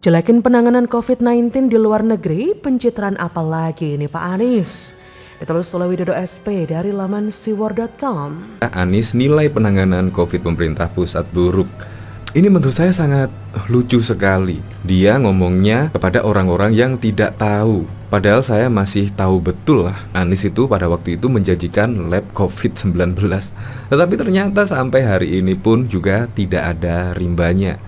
Jelekin penanganan COVID-19 di luar negeri, pencitraan apa lagi nih Pak Anies? Ditulis oleh Widodo SP dari laman siwar.com. Anies nilai penanganan COVID pemerintah pusat buruk. Ini menurut saya sangat lucu sekali. Dia ngomongnya kepada orang-orang yang tidak tahu. Padahal saya masih tahu betul lah, Anies itu pada waktu itu menjanjikan lab COVID-19. Tetapi ternyata sampai hari ini pun juga tidak ada rimbanya,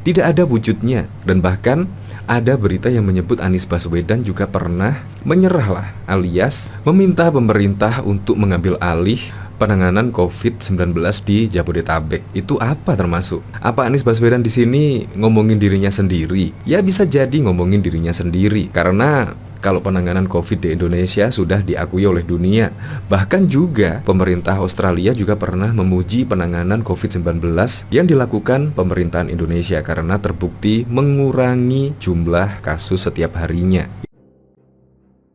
tidak ada wujudnya. Dan bahkan ada berita yang menyebut Anies Baswedan juga pernah menyerah lah, alias meminta pemerintah untuk mengambil alih penanganan COVID-19 di Jabodetabek. Itu apa termasuk? Apa Anies Baswedan di sini ngomongin dirinya sendiri? Ya bisa jadi ngomongin dirinya sendiri, karena kalau penanganan COVID di Indonesia sudah diakui oleh dunia. Bahkan juga pemerintah Australia juga pernah memuji penanganan COVID-19 yang dilakukan pemerintahan Indonesia karena terbukti mengurangi jumlah kasus setiap harinya.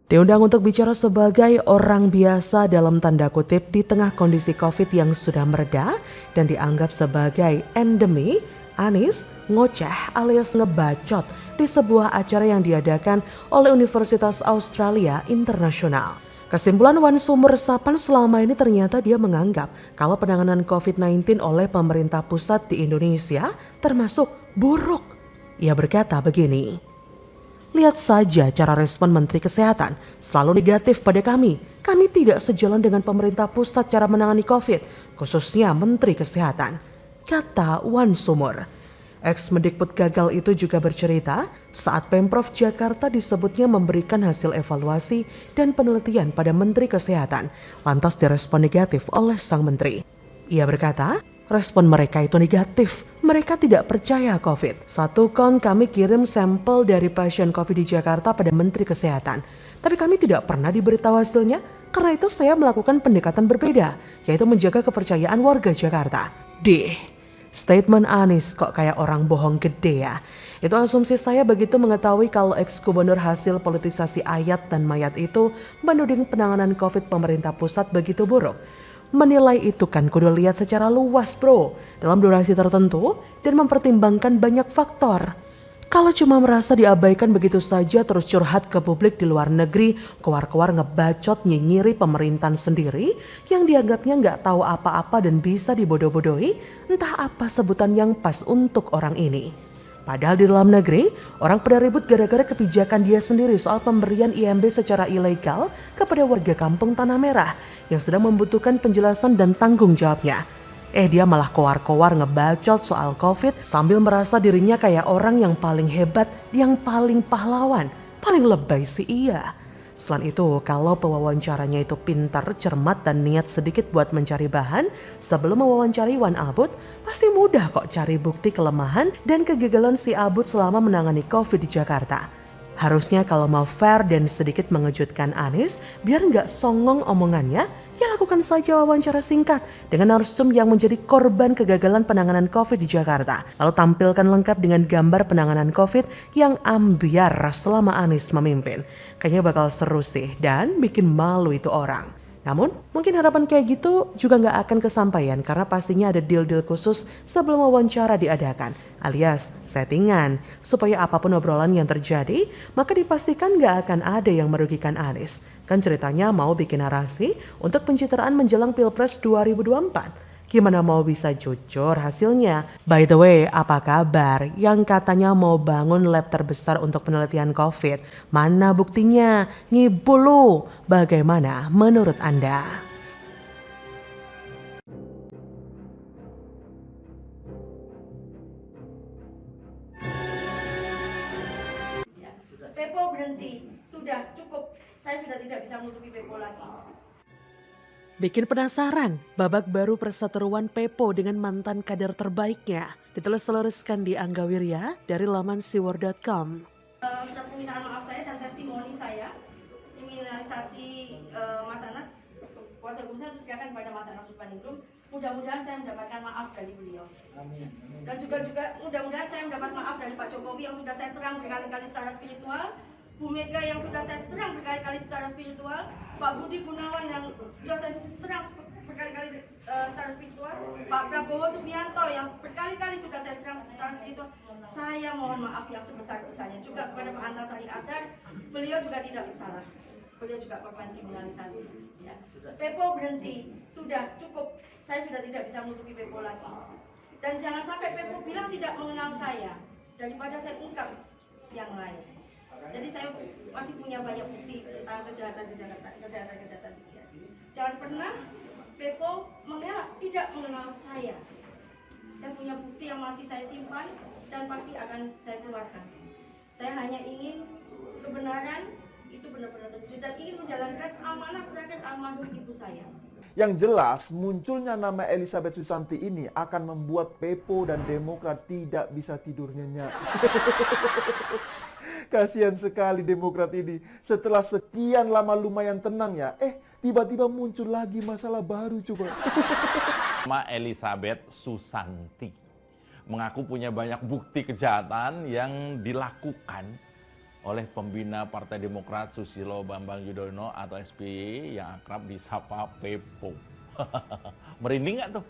Diundang untuk bicara sebagai orang biasa dalam tanda kutip di tengah kondisi COVID yang sudah mereda dan dianggap sebagai endemi, Anies ngoceh alias ngebacot di sebuah acara yang diadakan oleh Universitas Australia Internasional. Kesimpulan Wan Sumber Resapan selama ini ternyata dia menganggap kalau penanganan COVID-19 oleh pemerintah pusat di Indonesia termasuk buruk. Ia berkata begini, "Lihat saja cara respon Menteri Kesehatan, selalu negatif pada kami. Kami tidak sejalan dengan pemerintah pusat cara menangani COVID, khususnya Menteri Kesehatan," kata Wan Sumur. Ex-Mendikbud gagal itu juga bercerita saat Pemprov Jakarta disebutnya memberikan hasil evaluasi dan penelitian pada Menteri Kesehatan, lantas direspon negatif oleh sang menteri. Ia berkata, respon mereka itu negatif. Mereka tidak percaya COVID. Satu kami kirim sampel dari pasien COVID di Jakarta pada Menteri Kesehatan. Tapi kami tidak pernah diberitahu hasilnya. Karena itu saya melakukan pendekatan berbeda, yaitu menjaga kepercayaan warga Jakarta. Statement Anies kok kayak orang bohong gede ya. Itu asumsi saya begitu mengetahui kalau ex-gubernur hasil politisasi ayat dan mayat itu menuding penanganan COVID pemerintah pusat begitu buruk. Menilai itu kan kudu lihat secara luas bro, dalam durasi tertentu dan mempertimbangkan banyak faktor. Kalau cuma merasa diabaikan begitu saja terus curhat ke publik di luar negeri, keluar-keluar ngebacot nyinyiri pemerintahan sendiri yang dianggapnya nggak tahu apa-apa dan bisa dibodoh-bodohi, entah apa sebutan yang pas untuk orang ini. Padahal di dalam negeri, orang pada ribut gara-gara kebijakan dia sendiri soal pemberian IMB secara ilegal kepada warga kampung Tanah Merah yang sedang membutuhkan penjelasan dan tanggung jawabnya. Dia malah kowar-kowar ngebacot soal COVID sambil merasa dirinya kayak orang yang paling hebat, yang paling pahlawan, paling lebay sih iya. Selain itu, kalau pewawancaranya itu pintar, cermat dan niat sedikit buat mencari bahan, sebelum mewawancari Wan Abut, pasti mudah kok cari bukti kelemahan dan kegagalan si Abut selama menangani COVID di Jakarta. Harusnya kalau mau fair dan sedikit mengejutkan Anies, biar nggak songong omongannya, ya lakukan saja wawancara singkat dengan narsum yang menjadi korban kegagalan penanganan COVID di Jakarta. Lalu tampilkan lengkap dengan gambar penanganan COVID yang ambiar selama Anies memimpin. Kayaknya bakal seru sih dan bikin malu itu orang. Namun, mungkin harapan kayak gitu juga nggak akan kesampaian karena pastinya ada deal-deal khusus sebelum wawancara diadakan, alias settingan, supaya apapun obrolan yang terjadi, maka dipastikan nggak akan ada yang merugikan Anies. Kan ceritanya mau bikin narasi untuk pencitraan menjelang Pilpres 2024. Gimana mau bisa jujur hasilnya? By the way, apa kabar yang katanya mau bangun lab terbesar untuk penelitian COVID? Mana buktinya? Ngibul lu. Bagaimana menurut Anda? Pepo berhenti. Sudah cukup. Saya sudah tidak bisa menutupi Pepo lagi. Bikin penasaran, babak baru perseteruan Pepo dengan mantan kader terbaiknya. Diteluskan di Angga Wirya dari laman siwar.com. Surat permintaan maaf saya dan testimoni saya, kriminalisasi Mas Anas, kuasa hukum saya silakan kepada Mas Anas Urbaningrum. Mudah-mudahan saya mendapatkan maaf dari beliau. Amin. Dan juga mudah-mudahan saya mendapat maaf dari Pak Jokowi yang sudah saya serang berkali-kali secara spiritual, Bu Mega yang sudah saya serang berkali-kali secara spiritual, Pak Budi Gunawan yang sudah saya serang berkali-kali secara spiritual, Pak Prabowo Subianto yang berkali-kali sudah saya serang secara spiritual, saya mohon maaf yang sebesar-besarnya juga kepada Pak Antasari Azhar, beliau juga tidak bersalah, beliau juga korban kriminalisasi. Ya. Pepo berhenti, sudah cukup, saya sudah tidak bisa menutupi Pepo lagi. Dan jangan sampai Pepo bilang tidak mengenal saya, daripada saya ungkap yang lain. Jadi saya masih punya banyak bukti tentang kejahatan Cikias. Jangan pernah Pepo mengelak tidak mengenal saya. Saya punya bukti yang masih saya simpan dan pasti akan saya keluarkan. Saya hanya ingin kebenaran itu benar-benar terwujud dan ingin menjalankan amanah terakhir almarhum ibu saya. Yang jelas, munculnya nama Elizabeth Susanti ini akan membuat Pepo dan Demokrat tidak bisa tidur nyenyak. Kasihan sekali Demokrat ini. Setelah sekian lama lumayan tenang ya, tiba-tiba muncul lagi masalah baru coba. Nama Elizabeth Susanti mengaku punya banyak bukti kejahatan yang dilakukan oleh pembina Partai Demokrat Susilo Bambang Yudhoyono atau SBY yang akrab disapa Pepo. Merinding nggak tuh?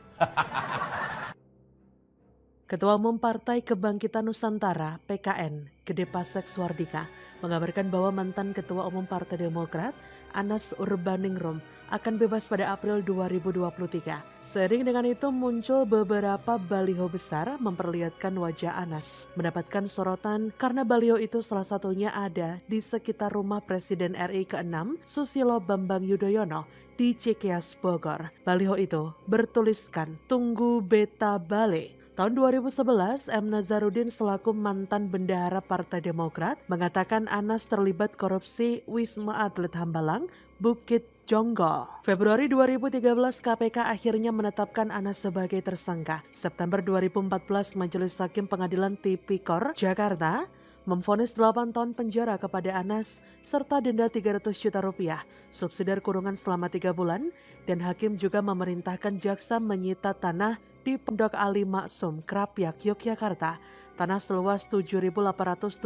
Ketua Umum Partai Kebangkitan Nusantara (PKN) Gede Pasek Suardika mengabarkan bahwa mantan Ketua Umum Partai Demokrat Anas Urbaningrum akan bebas pada April 2023. Seiring dengan itu muncul beberapa baliho besar memperlihatkan wajah Anas. Mendapatkan sorotan karena baliho itu salah satunya ada di sekitar rumah Presiden RI ke-6 Susilo Bambang Yudhoyono di Cikias, Bogor. Baliho itu bertuliskan "Tunggu Beta Bale". Tahun 2011, M. Nazarudin selaku mantan bendahara Partai Demokrat mengatakan Anas terlibat korupsi Wisma Atlet Hambalang, Bukit Jonggol. Februari 2013, KPK akhirnya menetapkan Anas sebagai tersangka. September 2014, Majelis Hakim Pengadilan Tipikor Jakarta memvonis 8 tahun penjara kepada Anas serta denda 300 juta rupiah, subsidiar kurungan selama 3 bulan, dan hakim juga memerintahkan jaksa menyita tanah di Pondok Ali Maksum, Krapyak, Yogyakarta. Tanah seluas 7.870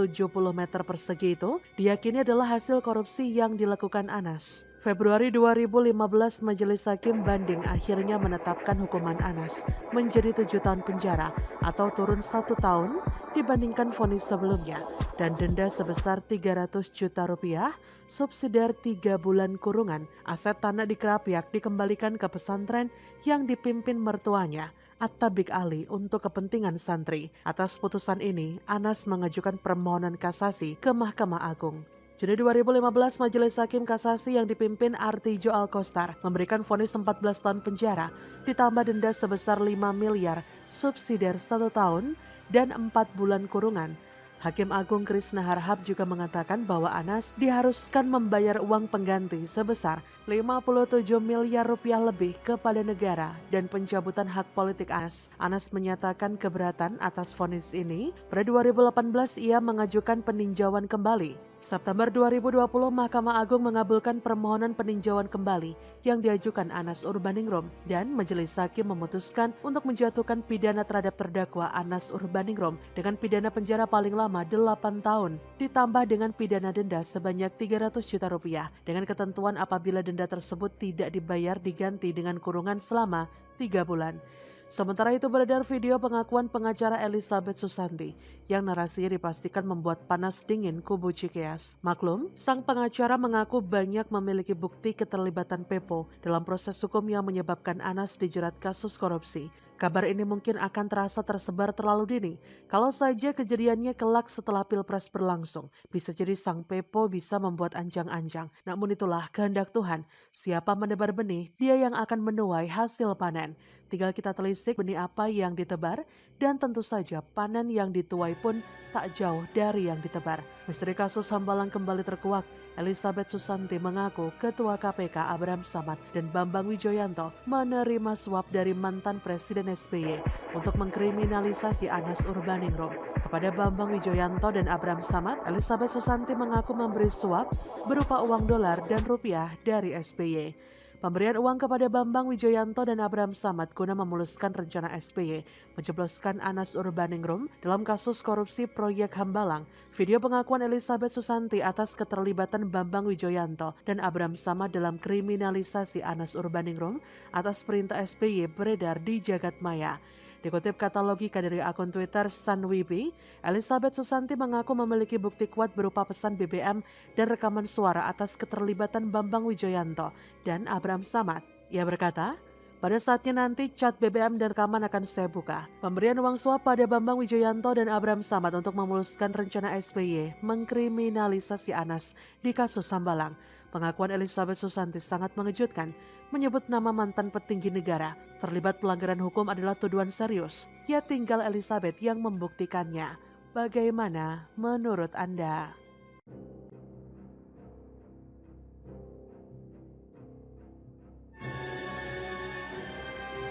meter persegi itu diyakini adalah hasil korupsi yang dilakukan Anas. Februari 2015, Majelis Hakim Banding akhirnya menetapkan hukuman Anas menjadi 7 tahun penjara atau turun 1 tahun dibandingkan vonis sebelumnya dan denda sebesar 300 juta rupiah, subsidiar 3 bulan kurungan. Aset tanah di Krapyak dikembalikan ke pesantren yang dipimpin mertuanya, At-Tabik Ali, untuk kepentingan santri. Atas putusan ini, Anas mengajukan permohonan kasasi ke Mahkamah Agung. Juni 2015, Majelis Hakim Kasasi yang dipimpin Artijo Alkostar memberikan vonis 14 tahun penjara, ditambah denda sebesar 5 miliar, subsidiar 1 tahun, dan 4 bulan kurungan. Hakim Agung Krisna Harhab juga mengatakan bahwa Anas diharuskan membayar uang pengganti sebesar 57 miliar rupiah lebih kepada negara dan pencabutan hak politik Anas. Anas menyatakan keberatan atas vonis ini. Pada 2018 ia mengajukan peninjauan kembali. September 2020, Mahkamah Agung mengabulkan permohonan peninjauan kembali yang diajukan Anas Urbaningrum dan Majelis Hakim memutuskan untuk menjatuhkan pidana terhadap terdakwa Anas Urbaningrum dengan pidana penjara paling lama 8 tahun ditambah dengan pidana denda sebanyak 300 juta rupiah dengan ketentuan apabila denda tersebut tidak dibayar diganti dengan kurungan selama 3 bulan. Sementara itu beredar video pengakuan pengacara Elizabeth Susanti yang narasinya dipastikan membuat panas dingin kubu Cikias. Maklum, sang pengacara mengaku banyak memiliki bukti keterlibatan Pepo dalam proses hukum yang menyebabkan Anas dijerat kasus korupsi. Kabar ini mungkin akan terasa tersebar terlalu dini. Kalau saja kejadiannya kelak setelah Pilpres berlangsung, bisa jadi sang Pepo bisa membuat anjang-anjang. Namun itulah kehendak Tuhan. Siapa menebar benih, dia yang akan menuai hasil panen. Tinggal kita telisik benih apa yang ditebar, dan tentu saja panen yang dituai pun tak jauh dari yang ditebar. Misteri kasus Hambalang kembali terkuak. Elizabeth Susanti mengaku Ketua KPK Abraham Samad dan Bambang Wijoyanto menerima suap dari mantan Presiden SBY untuk mengkriminalisasi Anas Urbaningrum. Kepada Bambang Wijoyanto dan Abraham Samad, Elizabeth Susanti mengaku memberi suap berupa uang dolar dan rupiah dari SBY. Pemberian uang kepada Bambang Wijoyanto dan Abraham Samad guna memuluskan rencana SBY menjebloskan Anas Urbaningrum dalam kasus korupsi proyek Hambalang. Video pengakuan Elizabeth Susanti atas keterlibatan Bambang Wijoyanto dan Abraham Samad dalam kriminalisasi Anas Urbaningrum atas perintah SBY beredar di jagat maya. Dikutip kata logika dari akun Twitter Sanwibi, Elizabeth Susanti mengaku memiliki bukti kuat berupa pesan BBM dan rekaman suara atas keterlibatan Bambang Wijoyanto dan Abraham Samad. Ia berkata, pada saatnya nanti chat BBM dan rekaman akan saya buka. Pemberian uang suap pada Bambang Wijoyanto dan Abraham Samad untuk memuluskan rencana SBY mengkriminalisasi Anas di kasus Hambalang. Pengakuan Elizabeth Susanti sangat mengejutkan, menyebut nama mantan petinggi negara terlibat pelanggaran hukum adalah tuduhan serius. Ya tinggal Elizabeth yang membuktikannya. Bagaimana menurut Anda?